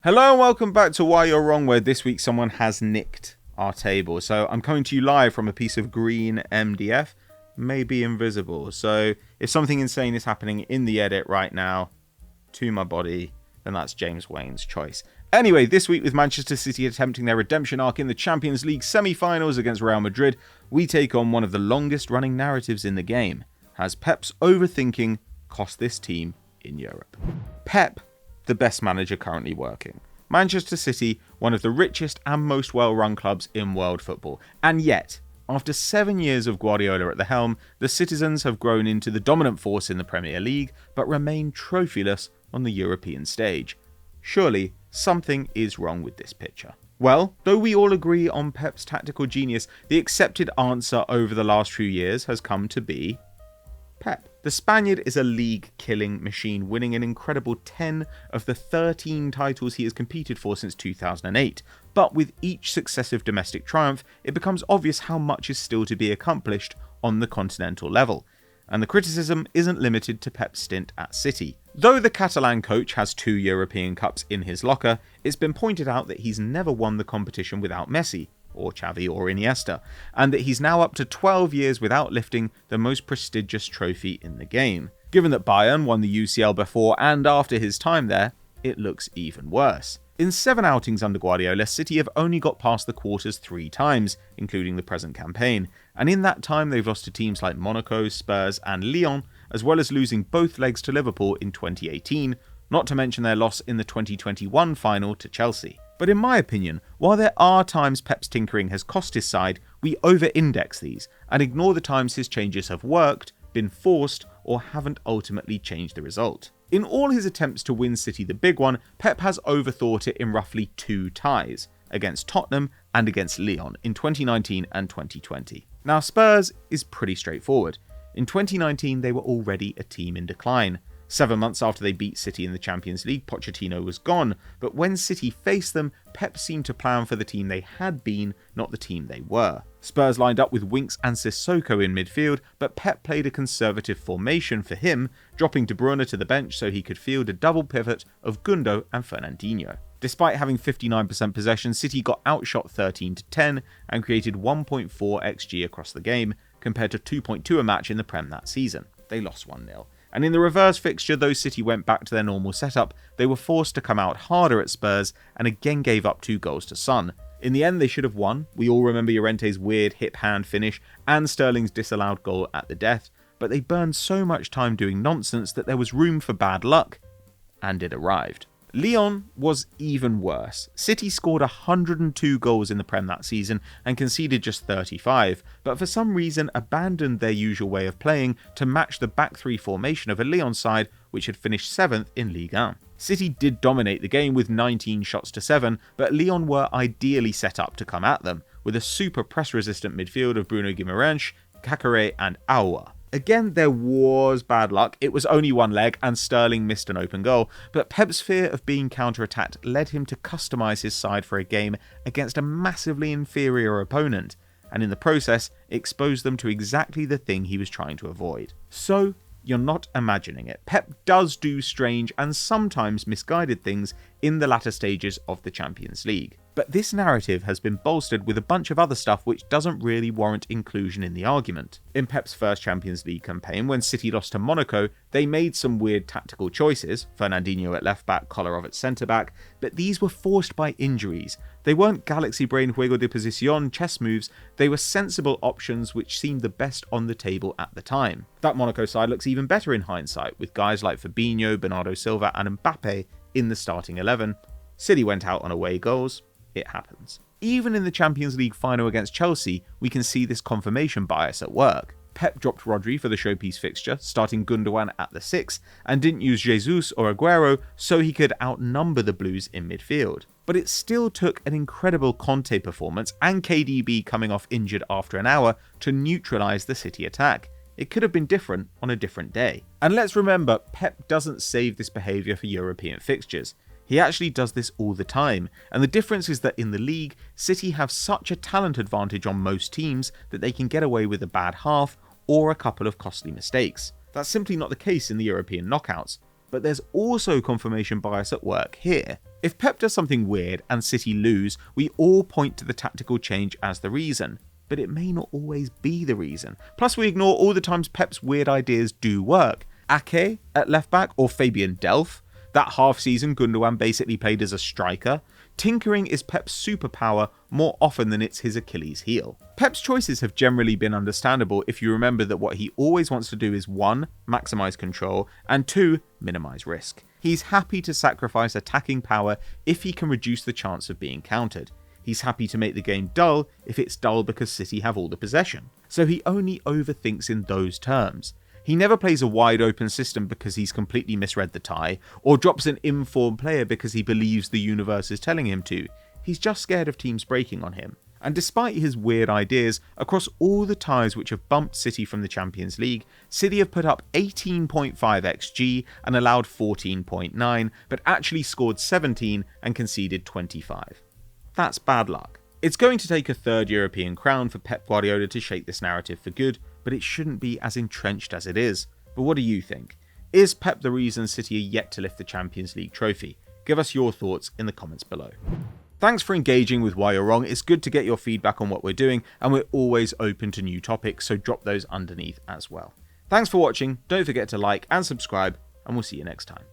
Hello and welcome back to Why You're Wrong, where this week someone has nicked our table. So I'm coming to you live from a piece of green MDF, maybe invisible. So if something insane is happening in the edit right now to my body, then that's James Wayne's choice. Anyway, this week with Manchester City attempting their redemption arc in the Champions League semi-finals against Real Madrid, we take on one of the longest running narratives in the game. Has Pep's overthinking cost this team in Europe? Pep, the best manager currently working. Manchester City, one of the richest and most well-run clubs in world football. And yet, after 7 years of Guardiola at the helm, the citizens have grown into the dominant force in the Premier League, but remain trophyless on the European stage. Surely, something is wrong with this picture. Well, though we all agree on Pep's tactical genius, the accepted answer over the last few years has come to be Pep. The Spaniard is a league-killing machine, winning an incredible 10 of the 13 titles he has competed for since 2008. But with each successive domestic triumph, it becomes obvious how much is still to be accomplished on the continental level. And the criticism isn't limited to Pep's stint at City. Though the Catalan coach has 2 European Cups in his locker, it's been pointed out that he's never won the competition without Messi, or Xavi or Iniesta, and that he's now up to 12 years without lifting the most prestigious trophy in the game. Given that Bayern won the UCL before and after his time there, it looks even worse. In 7 outings under Guardiola, City have only got past the quarters 3 times, including the present campaign, and in that time they've lost to teams like Monaco, Spurs and Lyon, as well as losing both legs to Liverpool in 2018, not to mention their loss in the 2021 final to Chelsea. But in my opinion, while there are times Pep's tinkering has cost his side, we over-index these and ignore the times his changes have worked, been forced, or haven't ultimately changed the result. In all his attempts to win City the big one, Pep has overthought it in roughly 2 ties, against Tottenham and against Lyon in 2019 and 2020. Now Spurs is pretty straightforward. In 2019 they were already a team in decline. 7 months after they beat City in the Champions League, Pochettino was gone, but when City faced them, Pep seemed to plan for the team they had been, not the team they were. Spurs lined up with Winks and Sissoko in midfield, but Pep played a conservative formation for him, dropping De Bruyne to the bench so he could field a double pivot of Gundo and Fernandinho. Despite having 59% possession, City got outshot 13-10 and created 1.4 XG across the game, compared to 2.2 a match in the Prem that season. They lost 1-0. And in the reverse fixture, though City went back to their normal setup, they were forced to come out harder at Spurs and again gave up 2 goals to Son. In the end, they should have won. We all remember Llorente's weird hip-hand finish and Sterling's disallowed goal at the death, but they burned so much time doing nonsense that there was room for bad luck, and it arrived. Lyon was even worse. City scored 102 goals in the Prem that season and conceded just 35, but for some reason abandoned their usual way of playing to match the back 3 formation of a Lyon side which had finished 7th in Ligue 1. City did dominate the game with 19 shots to 7, but Lyon were ideally set up to come at them, with a super press-resistant midfield of Bruno Guimaraes, Caqueret and Aouar. Again, there was bad luck. It was only 1 leg and Sterling missed an open goal, but Pep's fear of being counter-attacked led him to customise his side for a game against a massively inferior opponent, and in the process exposed them to exactly the thing he was trying to avoid. So, you're not imagining it. Pep does do strange and sometimes misguided things in the latter stages of the Champions League. But this narrative has been bolstered with a bunch of other stuff which doesn't really warrant inclusion in the argument. In Pep's first Champions League campaign, when City lost to Monaco, they made some weird tactical choices, Fernandinho at left back, Kolarov at centre back, but these were forced by injuries. They weren't galaxy brain juego de posición chess moves, they were sensible options which seemed the best on the table at the time. That Monaco side looks even better in hindsight, with guys like Fabinho, Bernardo Silva and Mbappe in the starting 11. City went out on away goals. It happens. Even in the Champions League final against Chelsea, we can see this confirmation bias at work. Pep dropped Rodri for the showpiece fixture, starting Gundogan at the 6, and didn't use Jesus or Aguero so he could outnumber the Blues in midfield. But it still took an incredible Conte performance and KDB coming off injured after an hour to neutralise the City attack. It could have been different on a different day. And let's remember, Pep doesn't save this behaviour for European fixtures. He actually does this all the time, and the difference is that in the league, City have such a talent advantage on most teams that they can get away with a bad half or a couple of costly mistakes. That's simply not the case in the European knockouts. but there's also confirmation bias at work here. If Pep does something weird and City lose, we all point to the tactical change as the reason, but it may not always be the reason. Plus we ignore all the times Pep's weird ideas do work. Ake at left back or Fabian Delph? That half season Gundogan basically played as a striker. Tinkering is Pep's superpower more often than it's his Achilles heel. Pep's choices have generally been understandable if you remember that what he always wants to do is 1. Maximise control, and 2. Minimise risk. He's happy to sacrifice attacking power if he can reduce the chance of being countered. He's happy to make the game dull if it's dull because City have all the possession. So he only overthinks in those terms. He never plays a wide open system because he's completely misread the tie, or drops an informed player because he believes the universe is telling him to. He's just scared of teams breaking on him. And despite his weird ideas, across all the ties which have bumped City from the Champions League, City have put up 18.5 XG and allowed 14.9, but actually scored 17 and conceded 25. That's bad luck. It's going to take a third European crown for Pep Guardiola to shake this narrative for good, but it shouldn't be as entrenched as it is. But what do you think? Is Pep the reason City are yet to lift the Champions League trophy? Give us your thoughts in the comments below. Thanks for engaging with Why You're Wrong. It's good to get your feedback on what we're doing, and we're always open to new topics, so drop those underneath as well. Thanks for watching, don't forget to like and subscribe, and we'll see you next time.